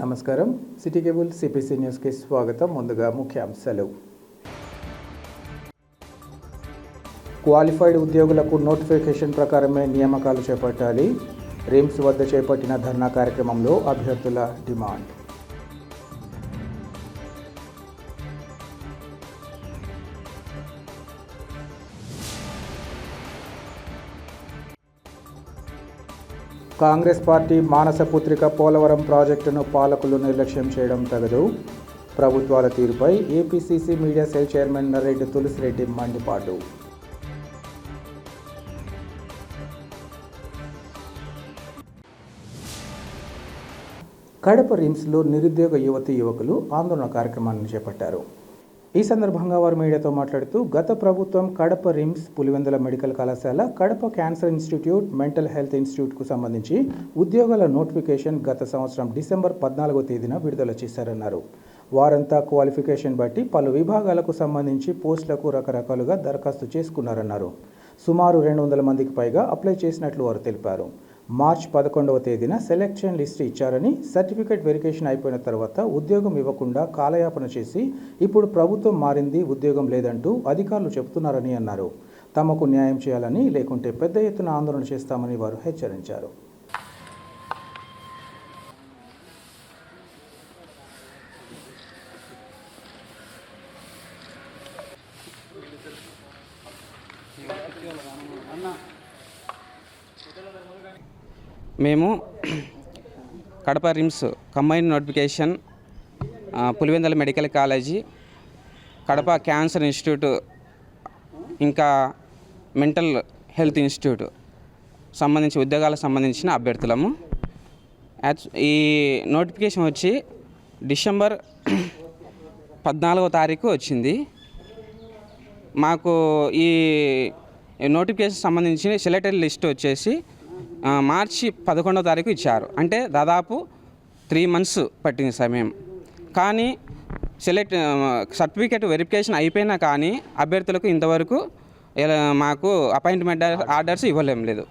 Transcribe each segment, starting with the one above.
నమస్కారం. City cable CPC న్యూస్కి స్వాగతం. ముందుగా ముఖ్యాంశాలు. క్వాలిఫైడ్ ఉద్యోగులకు నోటిఫికేషన్ ప్రకారమే నియామకాలు చేపట్టాలి. రిమ్స్ వద్ద చేపట్టిన ధర్నా కార్యక్రమంలో అభ్యర్థుల డిమాండ్. కాంగ్రెస్ పార్టీ మానసపుత్రిక పోలవరం ప్రాజెక్టును పాలకులు నిర్లక్ష్యం చేయడం తగదు. ప్రభుత్వాల తీరుపై APCC media cell chairman Narreddy Tulasireddy మండిపాటు. కడప రిమ్స్లో నిరుద్యోగ యువకులు ఆందోళన కార్యక్రమాన్ని చేపట్టారు. ఈ సందర్భంగా వారు మీడియాతో మాట్లాడుతూ గత ప్రభుత్వం కడప రిమ్స్, పులివెందుల మెడికల్ కళాశాల, Kadapa cancer institute, mental health ఇన్స్టిట్యూట్కు సంబంధించి ఉద్యోగాల నోటిఫికేషన్ గత సంవత్సరం డిసెంబర్ 14వ తేదీన విడుదల చేశారన్నారు. వారంతా క్వాలిఫికేషన్ బట్టి పలు విభాగాలకు సంబంధించి పోస్టులకు రకరకాలుగా దరఖాస్తు చేసుకున్నారన్నారు. సుమారు 200 మందికి పైగా అప్లై చేసినట్లు వారు తెలిపారు. మార్చి 11వ తేదీన సెలెక్షన్ లిస్ట్ ఇచ్చారని, సర్టిఫికేట్ వెరిఫికేషన్ అయిపోయిన తర్వాత ఉద్యోగం ఇవ్వకుండా కాలయాపన చేసి ఇప్పుడు ప్రభుత్వం మారింది, ఉద్యోగం లేదంటూ అధికారులు చెబుతున్నారని అన్నారు. తమకు న్యాయం చేయాలని, లేకుంటే పెద్ద ఎత్తున ఆందోళన చేస్తామని వారు హెచ్చరించారు. మేము Kadapa RIMS combined notification, Pulivendula medical college, Kadapa cancer institute, ఇంకా మెంటల్ హెల్త్ ఇన్స్టిట్యూట్ సంబంధించి ఉద్యోగాలకు సంబంధించిన అభ్యర్థులము. ఈ నోటిఫికేషన్ వచ్చి డిసెంబర్ 14వ తారీఖు వచ్చింది. మాకు ఈ నోటిఫికేషన్ సంబంధించిన సెలెక్టెడ్ లిస్ట్ వచ్చేసి మార్చి 11వ తారీఖు ఇచ్చారు. అంటే దాదాపు 3 months పట్టిన సమయం. కానీ సర్టిఫికేట్ వెరిఫికేషన్ అయిపోయినా కానీ అభ్యర్థులకు ఇంతవరకు మాకు అపాయింట్మెంట్ ఆర్డర్స్ లేదు.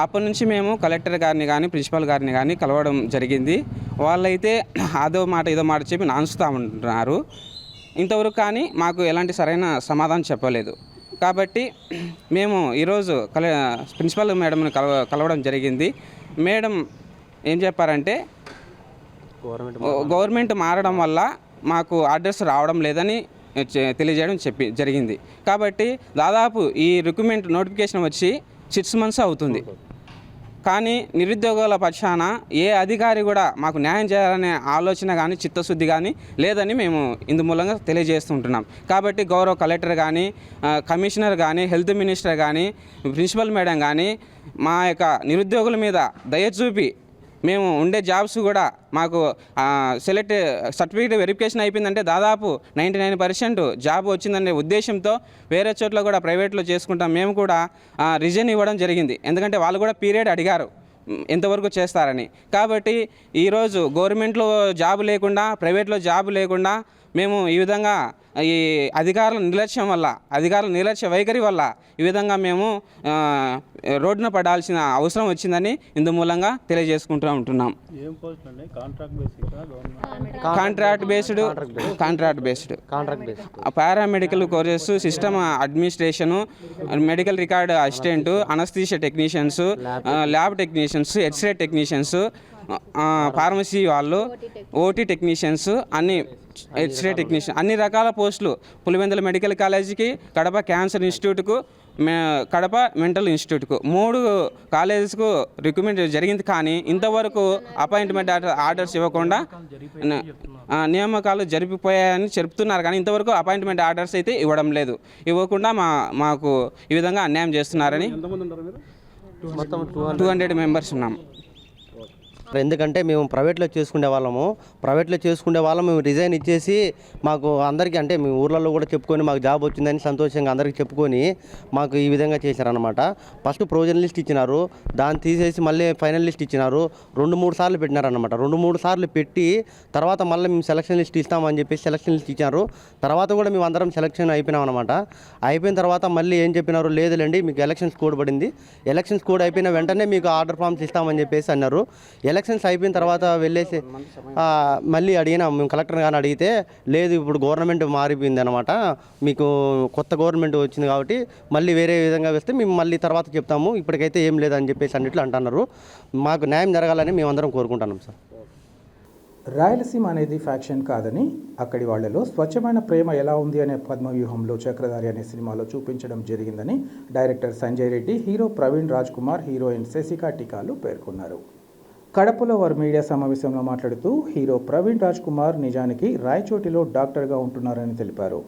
అప్పటి నుంచి మేము కలెక్టర్ గారిని కానీ, ప్రిన్సిపల్ గారిని కానీ కలవడం జరిగింది. వాళ్ళైతే అదో మాట ఇదో మాట చెప్పి నాన్స్తూ ఉంటున్నారు. ఇంతవరకు కానీ మాకు ఎలాంటి సరైన సమాధానం చెప్పలేదు. కాబట్టి మేము ఈరోజు ప్రిన్సిపల్ మేడంని కలవడం జరిగింది. మేడం ఏం చెప్పారంటే గవర్నమెంట్ మారడం వల్ల మాకు ఆర్డర్స్ రావడం లేదని తెలియజేయడం జరిగింది. కాబట్టి దాదాపు ఈ రిక్రూట్మెంట్ నోటిఫికేషన్ వచ్చి 6 months అవుతుంది. కానీ నిరుద్యోగుల పక్షాన ఏ అధికారి కూడా మాకు న్యాయం చేయాలనే ఆలోచన కానీ, చిత్తశుద్ధి కానీ లేదని మేము ఇందు మూలంగా తెలియజేస్తుంటున్నాం. కాబట్టి గౌరవ కలెక్టర్ కానీ, కమిషనర్ కానీ, హెల్త్ మినిస్టర్ కానీ, ప్రిన్సిపల్ మేడం కానీ మా యొక్క నిరుద్యోగుల మీద దయ చూపి మేము ఉండే జాబ్స్ కూడా మాకు సర్టిఫికేట్ వెరిఫికేషన్ అయిపోయిందంటే దాదాపు 99% జాబ్ వచ్చిందనే ఉద్దేశంతో వేరే చోట్ల కూడా ప్రైవేట్లో చేసుకుంటాం. మేము కూడా రిజైన్ ఇవ్వడం జరిగింది. ఎందుకంటే వాళ్ళు కూడా పీరియడ్ అడిగారు ఎంతవరకు చేస్తారని. కాబట్టి ఈరోజు గవర్నమెంట్లో జాబ్ లేకుండా, ప్రైవేట్లో జాబ్ లేకుండా మేము ఈ విధంగా ఈ అధికారుల నిర్లక్ష్య వైఖరి వల్ల ఈ విధంగా మేము రోడ్డున పడాల్సిన అవసరం వచ్చిందని ఇందు మూలంగా తెలియజేసుకుంటూ ఉంటున్నాం. Contract based paramedical courses, system administration, medical record assistant, anaesthesia technicians, lab technicians, X-ray technicians, pharmacy వాళ్ళు, ఓటీ టెక్నీషియన్స్, ఎక్స్రే టెక్నీషియన్, అన్ని రకాల పోస్టులు పులివెందుల మెడికల్ కాలేజీకి, కడప క్యాన్సర్ ఇన్స్టిట్యూట్కు, కడప మెంటల్ ఇన్స్టిట్యూట్కు 3 కాలేజెస్కు రిక్రూట్మెంట్ జరిగింది. కానీ ఇంతవరకు అపాయింట్మెంట్ ఆర్డర్స్ ఇవ్వకుండా నియామకాలు జరిపిపోయాయని చెప్తున్నారు. కానీ ఇంతవరకు అపాయింట్మెంట్ ఆర్డర్స్ అయితే ఇవ్వకుండా మాకు ఈ విధంగా అన్యాయం చేస్తున్నారని 200 members ఉన్నాం. ఎందుకంటే మేము ప్రైవేట్లో చేసుకునే వాళ్ళం మేము రిజైన్ ఇచ్చేసి మాకు అందరికీ అంటే మేము ఊర్లలో కూడా చెప్పుకొని మాకు జాబ్ వచ్చిందని సంతోషంగా అందరికీ చెప్పుకొని మాకు ఈ విధంగా చేశారనమాట. ఫస్ట్ ప్రొవిజన్ లిస్ట్ ఇచ్చినారు, దాన్ని తీసేసి మళ్ళీ ఫైనల్ లిస్ట్ ఇచ్చినారు. 2-3 సార్లు పెట్టినారనమాట. 2-3 సార్లు పెట్టి తర్వాత మళ్ళీ మేము సెలక్షన్ లిస్ట్ ఇస్తామని చెప్పేసి సెలక్షన్ లిస్ట్ ఇచ్చారు. తర్వాత కూడా మేము అందరం సెలక్షన్ అయిపోయినాం అనమాట. అయిపోయిన తర్వాత మళ్ళీ ఏం చెప్పినారు, లేదులేండి మీకు ఎలక్షన్స్ కోడ్ పడింది, ఎలక్షన్స్ కోడ్ అయిపోయిన వెంటనే మీకు ఆర్డర్ ఫామ్స్ ఇస్తామని చెప్పేసి అన్నారు. ఎలక్షన్స్ అయిపోయిన తర్వాత వెళ్ళేసి మళ్ళీ అడిగినా మేము కలెక్టర్ గారిని అడిగితే లేదు ఇప్పుడు గవర్నమెంట్ మారిపోయింది అనమాట, మీకు కొత్త గవర్నమెంట్ వచ్చింది కాబట్టి మళ్ళీ వేరే విధంగా వేస్తే మేము మళ్ళీ తర్వాత చెప్తాము, ఇప్పటికైతే ఏం లేదని చెప్పేసి అన్నిట్లు అంటున్నారు. మాకు న్యాయం జరగాలని మేమందరం కోరుకుంటున్నాం సార్. రాయలసీమ అనేది ఫ్యాక్షన్ కాదని, అక్కడి వాళ్లలో స్వచ్ఛమైన ప్రేమ ఎలా ఉంది అనే పద్మవ్యూహంలో చక్రధారి అనే సినిమాలో చూపించడం జరిగిందని director Sanjay Reddy, hero Praveen Raj Kumar, heroine Shashika టికాలు పేర్కొన్నారు. కడపలో వారు మీడియా సమావేశంలో మాట్లాడుతూ హీరో ప్రవీణ్ రాజ్ కుమార్ నిజానికి రాయచోటిలో డాక్టర్గా ఉంటున్నారని తెలిపారు.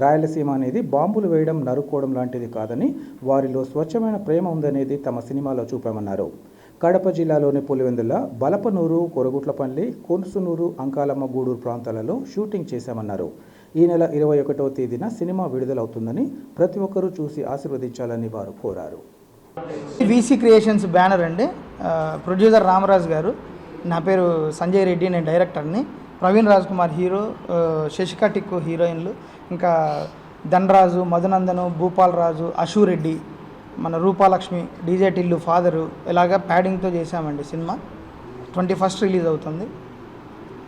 రాయలసీమ అనేది బాంబులు వేయడం, నరుక్కోవడం లాంటిది కాదని, వారిలో స్వచ్ఛమైన ప్రేమ ఉందనేది తమ సినిమాలో చూపామన్నారు. కడప జిల్లాలోని పులివెందుల, బలపనూరు, కొరగుట్లపల్లి, కొన్సునూరు, అంకాలమ్మ గూడూరు ప్రాంతాలలో షూటింగ్ చేశామన్నారు. ఈ నెల 21వ తేదీన సినిమా విడుదలవుతుందని ప్రతి ఒక్కరూ చూసి ఆశీర్వదించాలని వారు కోరారు. వీసీ క్రియేషన్స్ బ్యానర్ అండి. ప్రొడ్యూసర్ రామరాజు గారు, నా పేరు సంజయ్ రెడ్డి, నేను డైరెక్టర్ని. ప్రవీణ్ రాజ్ కుమార్ హీరో, శశికా టిక్కు హీరోయిన్లు, ఇంకా ధనరాజు, మధునందను, భూపాల్ రాజు, అశూరెడ్డి, మన రూపాలక్ష్మి, డీజే టిల్లు ఫాదరు, ఇలాగా ప్యాడింగ్తో చేశామండి. సినిమా 21st రిలీజ్ అవుతుంది.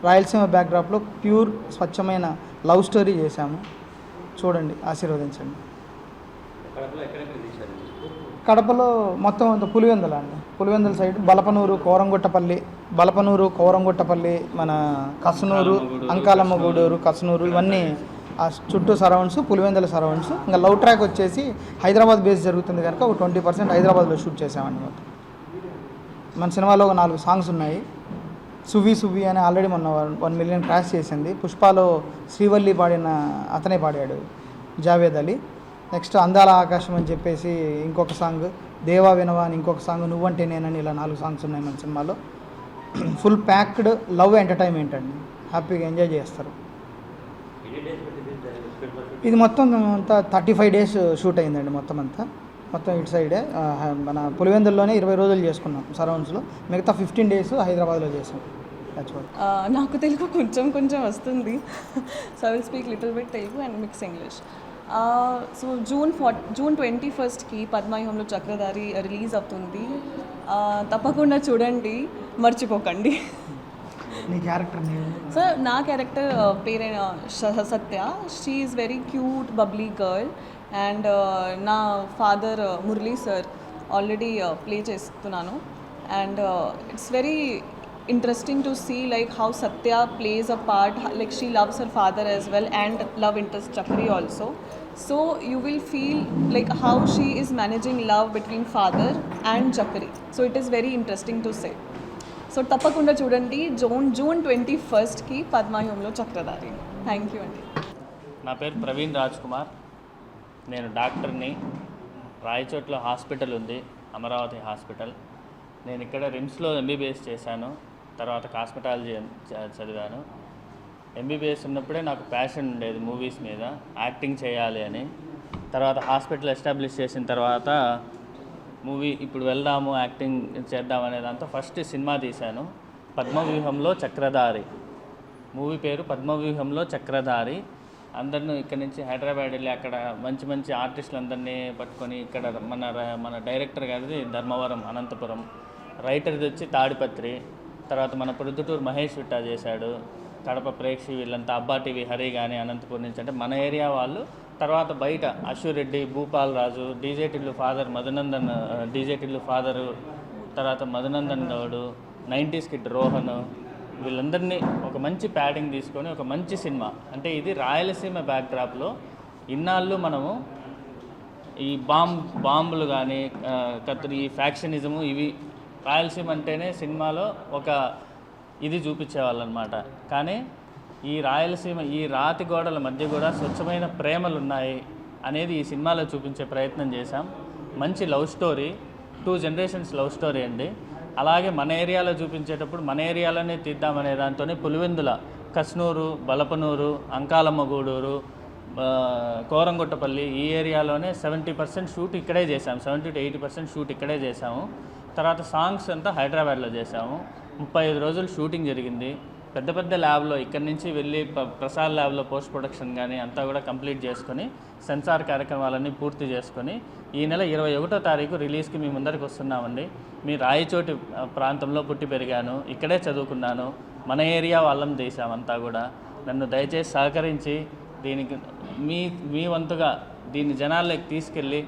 రాయలసీమ బ్యాక్డ్రాప్లో ప్యూర్ స్వచ్ఛమైన లవ్ స్టోరీ చేశాము. చూడండి, ఆశీర్వదించండి. కడపలో మొత్తం అంత పులివెందుల అండి. పులివెందుల సైడ్ బలపనూరు, కోరంగుట్టపల్లి, మన కసనూరు, అంకాలమ్మ గూడూరు, కసనూరు, ఇవన్నీ ఆ చుట్టూ సరౌండ్స్, పులివెందుల సరౌండ్స్. ఇంకా లవ్ ట్రాక్ వచ్చేసి హైదరాబాద్ బేస్ జరుగుతుంది కనుక ఒక 20% హైదరాబాద్లో షూట్ చేసామండి. మొత్తం మన సినిమాలో ఒక 4 సాంగ్స్ ఉన్నాయి. సువ్వి అని ఆల్రెడీ మొన్న 1 మిలియన్ క్రాష్ చేసింది. పుష్పలో శ్రీవల్లి పాడిన అతనే పాడాడు, జావేద్ అలీ. నెక్స్ట్ అందాల ఆకాశం అని చెప్పేసి ఇంకొక సాంగ్, దేవా వినవా అని ఇంకొక సాంగ్, నువ్వంటే నేనని, ఇలా 4 సాంగ్స్ ఉన్నాయి మన సినిమాలో. ఫుల్ ప్యాక్డ్ లవ్ ఎంటర్టైన్మెంట్ అండి. హ్యాపీగా ఎంజాయ్ చేస్తారు. ఇది మొత్తం అంతా 35 days షూట్ అయిందండి. మొత్తం ఇటు సైడే మన పులివెందుల్లోనే 20 రోజులు చేసుకున్నాం సరౌండ్స్లో. మిగతా 15 days హైదరాబాద్లో చేసాం. నాకు తెలుగు కొంచెం వస్తుంది. So I will speak little bit Telugu and mix English. So June 21కి పద్మవ్యూహంలో చక్రధారి రిలీజ్ అవుతుంది. తప్పకుండా చూడండి, మర్చిపోకండి. నీ క్యారెక్టర్ సో నా క్యారెక్టర్ పేరైన Satya. She is very cute bubbly girl. And నా father Murali sir already play చేస్తున్నాను. And it's very interesting to see like how Satya plays a part, like she loves her father as well and love interest Chakri also. So you will feel like how she is managing love between father and Chakri. So it is very interesting to say. So తప్పకుండా చూడండి June 21కి పద్మవ్యూహంలో Chakradhari. Thank you అండి. నా పేరు ప్రవీణ్ రాజ్ కుమార్. నేను డాక్టర్ని. రాయచోట్లో hospital ఉంది, అమరావతి హాస్పిటల్. నేను ఇక్కడ రిమ్స్లో ఎంబీబీఎస్ చేశాను. తర్వాత కాస్మెటాలజీ చదివాను. ఎంబీబీఎస్ ఉన్నప్పుడే నాకు ప్యాషన్ ఉండేది మూవీస్ మీద, యాక్టింగ్ చేయాలి అని. తర్వాత హాస్పిటల్ ఎస్టాబ్లిష్ చేసిన తర్వాత మూవీ ఇప్పుడు వెళ్దాము యాక్టింగ్ చేద్దాం అనే దాంతో ఫస్ట్ సినిమా తీశాను, పద్మవ్యూహంలో చక్రధారి. మూవీ పేరు పద్మవ్యూహంలో చక్రధారి. అందరిని ఇక్కడ నుంచి హైదరాబాద్ వెళ్ళి అక్కడ మంచి మంచి ఆర్టిస్టులందరినీ పట్టుకొని, ఇక్కడ మన డైరెక్టర్ గారిది ధర్మవరం, అనంతపురం, రైటర్ది వచ్చి తాడిపత్రి, తర్వాత మన ప్రొద్దుటూరు మహేష్ విట్టా చేశాడు, కడప ప్రేక్షి, వీళ్ళంతా అబ్బా టీవీ హరి కానీ అనంతపురం నుంచి, అంటే మన ఏరియా వాళ్ళు. తర్వాత బయట Ashureddy, Bhupal Raju, DJ Tillu father Madhunandan, DJ Tillu father, తర్వాత మధునందన్ గౌడు, 90s కిడ్ రోహన్, వీళ్ళందరినీ ఒక మంచి ప్యాడింగ్ తీసుకొని ఒక మంచి సినిమా. అంటే ఇది రాయలసీమ బ్యాక్డ్రాప్లో ఇన్నాళ్ళు మనము ఈ బాంబులు కానీ ఈ ఫ్యాక్షనిజము, ఇవి రాయలసీమ అంటేనే సినిమాలో ఒక ఇది చూపించేవాళ్ళు అనమాట. కానీ ఈ రాయలసీమ, ఈ రాతి గోడల మధ్య కూడా స్వచ్ఛమైన ప్రేమలు ఉన్నాయి అనేది ఈ సినిమాలో చూపించే ప్రయత్నం చేశాం. మంచి love story, 2 generations love story అండి. అలాగే మన ఏరియాలో చూపించేటప్పుడు మన ఏరియాలోనే తీద్దామనే దాంతోనే పులివెందుల, కస్నూరు, బలపనూరు, అంకాలమ్మ గూడూరు, కోరంగుట్టపల్లి, ఈ ఏరియాలోనే 70% షూట్ ఇక్కడే చేసాము. 70 to 80% షూట్ ఇక్కడే చేసాము. తర్వాత సాంగ్స్ అంతా హైదరాబాద్లో చేసాము. 35 రోజులు షూటింగ్ జరిగింది. పెద్ద పెద్ద ల్యాబ్లో ఇక్కడి నుంచి వెళ్ళి ప్రసాద్ ల్యాబ్లో పోస్ట్ ప్రొడక్షన్ కానీ అంతా కూడా కంప్లీట్ చేసుకొని సెన్సార్ కార్యక్రమాలన్నీ పూర్తి చేసుకొని ఈ నెల 21వ తారీఖు రిలీజ్కి మీ ముందరికి వస్తున్నామండి. మీ రాయచోటి ప్రాంతంలో పుట్టి పెరిగాను, ఇక్కడే చదువుకున్నాను, మన ఏరియా వాళ్ళం చేశామంతా కూడా. నన్ను దయచేసి సహకరించి దీనికి మీ వంతుగా దీన్ని జనాల్లోకి తీసుకెళ్ళి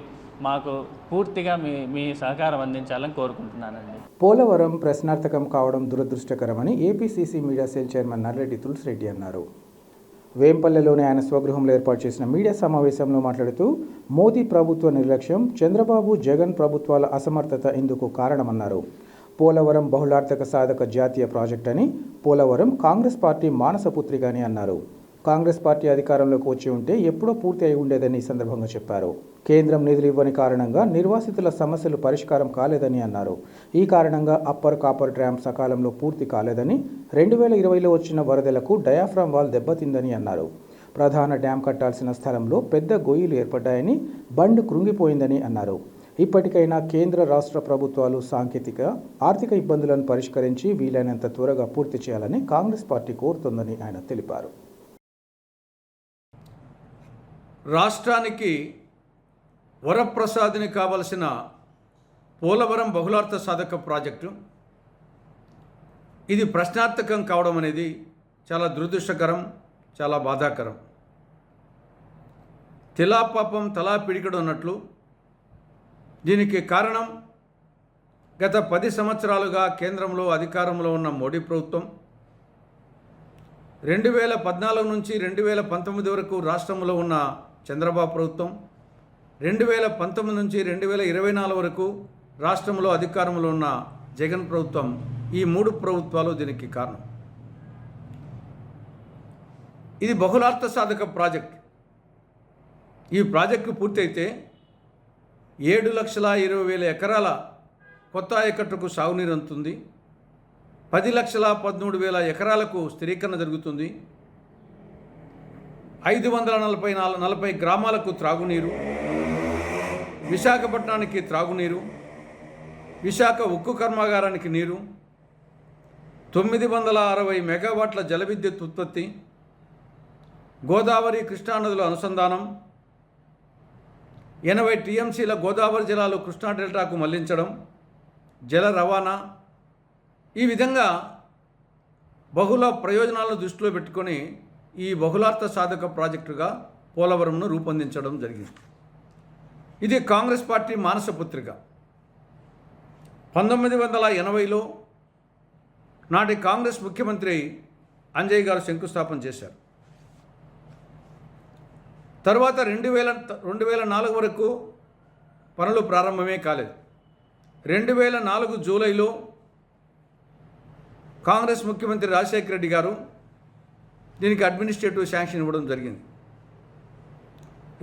మాకు పూర్తిగా మీ సహకారం అందించాలని కోరుకుంటున్నానండి. పోలవరం ప్రశ్నార్థకం కావడం దురదృష్టకరమని APCC media cell chairman Narreddy Tulasireddy అన్నారు. వేంపల్లెలోని ఆయన స్వగృహంలో ఏర్పాటు చేసిన మీడియా సమావేశంలో మాట్లాడుతూ మోదీ ప్రభుత్వ నిర్లక్ష్యం, చంద్రబాబు జగన్ ప్రభుత్వాల అసమర్థత ఇందుకు కారణమన్నారు. పోలవరం బహుళార్థక సాధక జాతీయ ప్రాజెక్ట్ అని, పోలవరం కాంగ్రెస్ పార్టీ మానసపుత్రిక అని అన్నారు. కాంగ్రెస్ పార్టీ అధికారంలోకి వచ్చి ఉంటే ఎప్పుడో పూర్తి అయి ఉండేదని ఈ సందర్భంగా చెప్పారు. కేంద్రం నిధులు ఇవ్వని కారణంగా నిర్వాసితుల సమస్యలు పరిష్కారం కాలేదని అన్నారు. ఈ కారణంగా అప్పర్ కాపర్ డ్యామ్ సకాలంలో పూర్తి కాలేదని, 2020లో వచ్చిన వరదలకు డయాఫ్రామ్ వాల్ దెబ్బతిందని అన్నారు. ప్రధాన డ్యాం కట్టాల్సిన స్థలంలో పెద్ద గొయ్యిలు ఏర్పడ్డాయని, బండ్ కృంగిపోయిందని అన్నారు. ఇప్పటికైనా కేంద్ర రాష్ట్ర ప్రభుత్వాలు సాంకేతిక, ఆర్థిక ఇబ్బందులను పరిష్కరించి వీలైనంత త్వరగా పూర్తి చేయాలని కాంగ్రెస్ పార్టీ కోరుతోందని ఆయన తెలిపారు. రాష్ట్రానికి వరప్రసాదిని కావలసిన పోలవరం బహుళార్థ సాధక ప్రాజెక్టు ఇది ప్రశ్నార్థకం కావడం అనేది చాలా దురదృష్టకరం, చాలా బాధాకరం. తిలా పాపం తలా పిడికడు అన్నట్లు దీనికి కారణం గత 10 సంవత్సరాలుగా కేంద్రంలో అధికారంలో ఉన్న మోడీ ప్రభుత్వం, 2014 నుంచి 2019 వరకు రాష్ట్రంలో ఉన్న చంద్రబాబు ప్రభుత్వం, 2019 నుంచి 2024 వరకు రాష్ట్రంలో అధికారంలో ఉన్న జగన్ ప్రభుత్వం, ఈ 3 ప్రభుత్వాలు దీనికి కారణం. ఇది బహుళార్థ సాధక ప్రాజెక్ట్. ఈ ప్రాజెక్టు పూర్తయితే 7,20,000 ఎకరాల కొత్త ఆయకట్టుకు సాగునీరు అందుతుంది. 10,13,000 ఎకరాలకు స్థిరీకరణ జరుగుతుంది. 540 గ్రామాలకు త్రాగునీరు, విశాఖపట్నానికి త్రాగునీరు, విశాఖ ఉక్కు కర్మాగారానికి నీరు, 960 మెగావాట్ల జల విద్యుత్ ఉత్పత్తి, గోదావరి కృష్ణా నదుల అనుసంధానం, 80 టీఎంసీల గోదావరి జలాలు కృష్ణా డెల్టాకు మళ్లించడం, జల రవాణా, ఈ విధంగా బహుళ ప్రయోజనాలను దృష్టిలో పెట్టుకొని ఈ బహుళార్థ సాధక ప్రాజెక్టుగా పోలవరంను రూపొందించడం జరిగింది. ఇది కాంగ్రెస్ పార్టీ మానసపుత్రిక. 1980లో నాటి కాంగ్రెస్ ముఖ్యమంత్రి అంజయ్ గారు శంకుస్థాపన చేశారు. తర్వాత 2004 వరకు పనులు ప్రారంభమే కాలేదు. 2004 జూలైలో కాంగ్రెస్ ముఖ్యమంత్రి రాజశేఖర రెడ్డి గారు దీనికి అడ్మినిస్ట్రేటివ్ శాంక్షన్ ఇవ్వడం జరిగింది.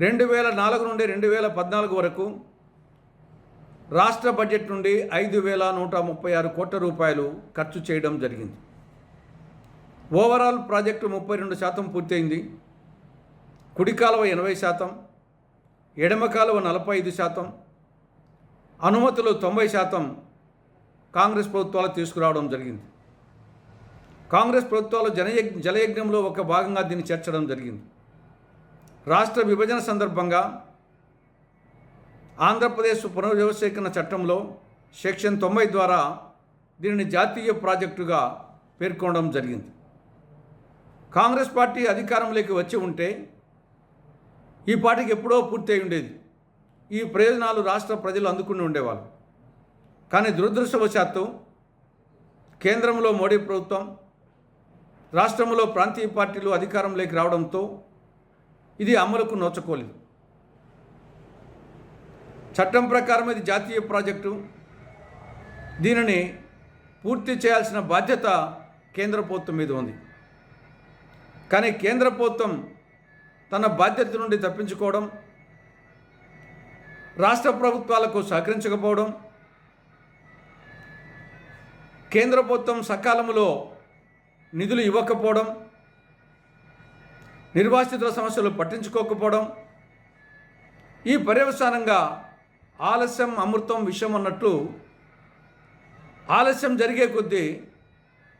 2004 నుండి 2014 వరకు రాష్ట్ర బడ్జెట్ నుండి 5,136 కోట్ల రూపాయలు ఖర్చు చేయడం జరిగింది. ఓవరాల్ ప్రాజెక్టు 32% పూర్తయింది. కుడి కాలువ 80%, ఎడమ కాలువ 45%, అనుమతులు 90% కాంగ్రెస్ ప్రభుత్వాలు తీసుకురావడం జరిగింది. కాంగ్రెస్ ప్రభుత్వాలు జలయజ్ఞంలో ఒక భాగంగా దీన్ని చేర్చడం జరిగింది. రాష్ట్ర విభజన సందర్భంగా ఆంధ్రప్రదేశ్ పునర్వ్యవస్థీకరణ చట్టంలో సెక్షన్ 90 ద్వారా దీనిని జాతీయ ప్రాజెక్టుగా పేర్కొనడం జరిగింది. కాంగ్రెస్ పార్టీ అధికారంలోకి వచ్చి ఉంటే ఈ పార్టీకి ఎప్పుడో పూర్తి అయి ఉండేది. ఈ ప్రయోజనాలు రాష్ట్ర ప్రజలు అందుకుని ఉండేవాళ్ళు. కానీ దురదృష్టవశాత్తు కేంద్రంలో మోడీ ప్రభుత్వం, రాష్ట్రంలో ప్రాంతీయ పార్టీలు అధికారంలోకి రావడంతో ఇది అమలుకు నోచుకోలేదు. చట్టం ప్రకారం ఇది జాతీయ ప్రాజెక్టు. దీనిని పూర్తి చేయాల్సిన బాధ్యత కేంద్ర ప్రభుత్వం మీద ఉంది. కానీ కేంద్ర ప్రభుత్వం తన బాధ్యత నుండి తప్పించుకోవడం, రాష్ట్ర ప్రభుత్వాలకు సహకరించకపోవడం, కేంద్ర ప్రభుత్వం సకాలంలో నిధులు ఇవ్వకపోవడం, నిర్వాసితుల సమస్యలు పట్టించుకోకపోవడం, ఈ పర్యవసానంగా ఆలస్యం అమృతం విషం అన్నట్లు ఆలస్యం జరిగే కొద్దీ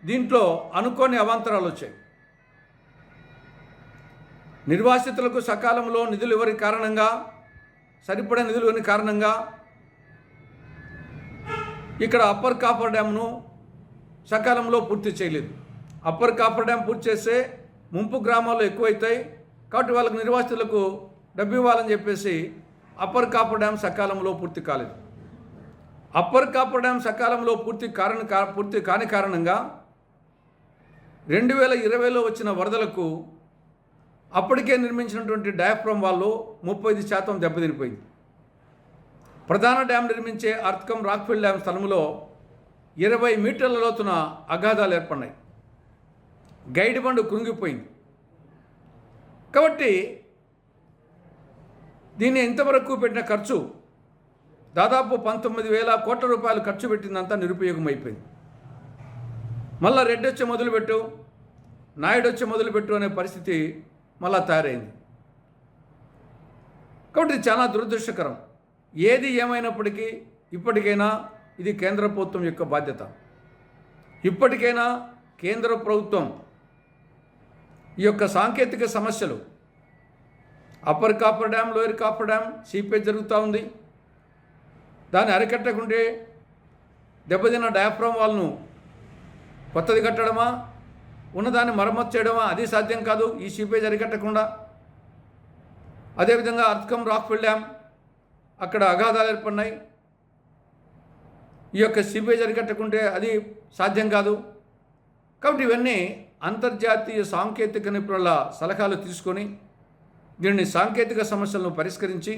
దీంట్లో అనుకోని అవాంతరాలు వచ్చాయి. నిర్వాసితులకు సకాలంలో నిధులు ఇవ్వని కారణంగా, సరిపడే నిధులు ఇవ్వని కారణంగా ఇక్కడ అప్పర్ కాపర్ డ్యామ్ను సకాలంలో పూర్తి చేయలేదు. అప్పర్ కాపర్ డ్యామ్ పూర్తి చేస్తే ముంపు గ్రామాల్లో ఎక్కువైతాయి కాబట్టి వాళ్ళకు నిర్వాసితులకు డబ్బు ఇవ్వాలని చెప్పేసి అప్పర్ కాపర్ డ్యామ్ సకాలంలో పూర్తి కాలేదు. అప్పర్ కాపర్ డ్యామ్ సకాలంలో పూర్తి కాని కారణంగా 2020లో వచ్చిన వరదలకు అప్పటికే నిర్మించినటువంటి డయాఫ్రమ్ వాళ్ళు 35% దెబ్బతినిపోయింది. ప్రధాన డ్యామ్ నిర్మించే అర్త్కమ్ రాక్ఫిల్ డ్యామ్ స్థలంలో 20 మీటర్ల లోతున అగాధాలు ఏర్పడినాయి. Guide bund కృంగిపోయింది. కాబట్టి దీన్ని ఇంతవరకు పెట్టిన ఖర్చు దాదాపు 19,000 కోట్ల రూపాయలు ఖర్చు పెట్టిందంతా నిరుపయోగం అయిపోయింది. మళ్ళా రెడ్డి వచ్చి మొదలుపెట్టు, నాయుడు వచ్చి మొదలుపెట్టు అనే పరిస్థితి మళ్ళా తయారైంది. కాబట్టి ఇది చాలా దురదృష్టకరం. ఏది ఏమైనప్పటికీ ఇప్పటికైనా ఇది కేంద్ర ప్రభుత్వం యొక్క బాధ్యత. ఇప్పటికైనా కేంద్ర ప్రభుత్వం ఈ యొక్క సాంకేతిక సమస్యలు, upper coffer dam, lower copper dam seepage జరుగుతూ ఉంది, దాన్ని అరికట్టకుంటే దెబ్బతిన్న డయాఫ్రమ్ వాళ్ళను కొత్తది కట్టడమా, ఉన్నదాన్ని మరమ్మతు చేయడమా, అది సాధ్యం కాదు ఈ సీపేజ్ అరికట్టకుండా. అదేవిధంగా అర్త్కమ్ రాక్ఫిల్ డ్యామ్ అక్కడ అగాధాలు ఏర్పడినాయి, ఈ యొక్క సీపేజ్ అరికట్టకుంటే అది సాధ్యం కాదు. కాబట్టి ఇవన్నీ అంతర్జాతీయ సాంకేతిక నిపుణుల సలహాలు తీసుకొని దీన్ని సాంకేతిక సమస్యలను పరిష్కరించి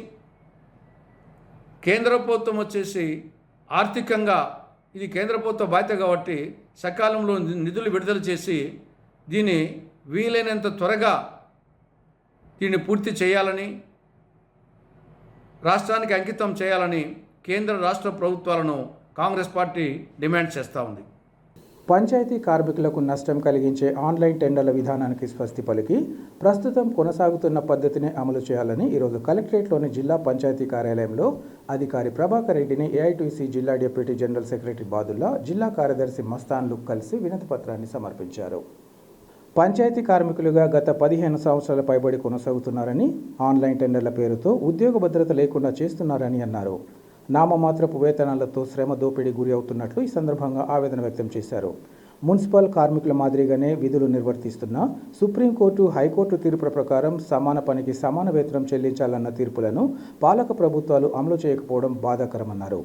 కేంద్ర ప్రభుత్వం వచ్చేసి ఆర్థికంగా ఇది కేంద్ర ప్రభుత్వ బాధ్యత కాబట్టి సకాలంలో నిధులు విడుదల చేసి దీన్ని వీలైనంత త్వరగా దీన్ని పూర్తి చేయాలని, రాష్ట్రానికి అంకితం చేయాలని కేంద్ర రాష్ట్ర ప్రభుత్వాలను కాంగ్రెస్ పార్టీ డిమాండ్ చేస్తూ ఉంది. పంచాయతీ కార్మికులకు నష్టం కలిగించే ఆన్లైన్ టెండర్ల విధానానికి స్వస్తి పలికి ప్రస్తుతం కొనసాగుతున్న పద్ధతిని అమలు చేయాలని ఈరోజు కలెక్టరేట్లోని జిల్లా పంచాయతీ కార్యాలయంలో అధికారి ప్రభాకర్ రెడ్డిని ఏఐటీసీ జిల్లా డిప్యూటీ జనరల్ సెక్రటరీ బాదుల్లా, జిల్లా కార్యదర్శి మస్తాన్లు కలిసి వినతిపత్రాన్ని సమర్పించారు. పంచాయతీ కార్మికులుగా గత 15 సంవత్సరాల పైబడి కొనసాగుతున్నారని, ఆన్లైన్ టెండర్ల పేరుతో ఉద్యోగ భద్రత లేకుండా చేస్తున్నారని అన్నారు. నామమాత్రపు వేతనాలతో శ్రమ దోపిడీ గురి అవుతున్నట్లు ఈ సందర్భంగా ఆవేదన వ్యక్తం చేశారు. మున్సిపల్ కార్మికుల మాదిరిగానే విధులు నిర్వర్తిస్తున్న సుప్రీంకోర్టు, హైకోర్టు తీర్పుల ప్రకారం సమాన పనికి సమాన వేతనం చెల్లించాలన్న తీర్పులను పాలక ప్రభుత్వాలు అమలు చేయకపోవడం బాధాకరమన్నారు.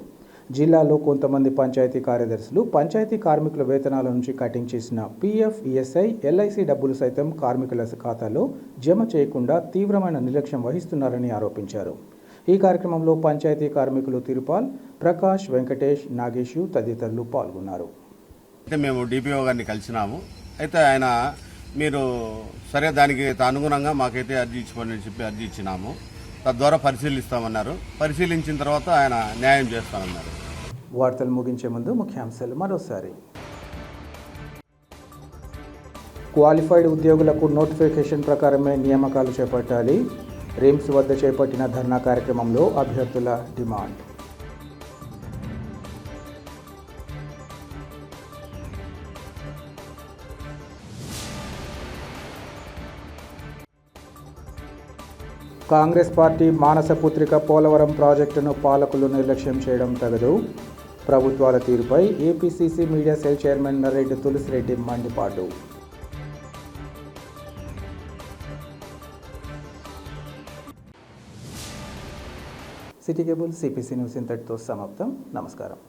జిల్లాలో కొంతమంది పంచాయతీ కార్యదర్శులు పంచాయతీ కార్మికుల వేతనాల నుంచి కటింగ్ చేసిన పీఎఫ్, ఈఎస్ఐ, ఎల్ఐసి డబ్బులు సైతం కార్మికుల ఖాతాలో జమ చేయకుండా తీవ్రమైన నిర్లక్ష్యం వహిస్తున్నారని ఆరోపించారు. ఈ కార్యక్రమంలో పంచాయతీ కార్మికులు తిరుపాల్, ప్రకాష్, వెంకటేష్, నాగేషు తదితరులు పాల్గొన్నారు. అయితే మేము డిపిఓ గారిని కలిసినాము. అయితే ఆయన మీరు సరే దానికి అనుగుణంగా మాకైతే అర్జీ ఇచ్చిపోని చెప్పి అర్జీ ఇచ్చినాము. తద్వారా పరిశీలిస్తామన్నారు. పరిశీలించిన తర్వాత ఆయన న్యాయం చేస్తామన్నారు. వార్తలు ముగించే ముందు ముఖ్యాంశాలు మరోసారి. క్వాలిఫైడ్ ఉద్యోగులకు నోటిఫికేషన్ ప్రకారమే నియామకాలు చేపట్టాలి. రిమ్స్ వద్ద చేపట్టిన ధర్నా కార్యక్రమంలో అభ్యర్థుల డిమాండ్. కాంగ్రెస్ పార్టీ మానసపుత్రిక పోలవరం ప్రాజెక్టును పాలకులు నిర్లక్ష్యం చేయడం తగదు. ప్రభుత్వాల తీరుపై APCC media cell chairman Narreddy Tulasireddy మండిపాటు. సిటీ కేబుల్ సిపిసి న్యూస్ ఇంతటితో సమాప్తం. నమస్కారం.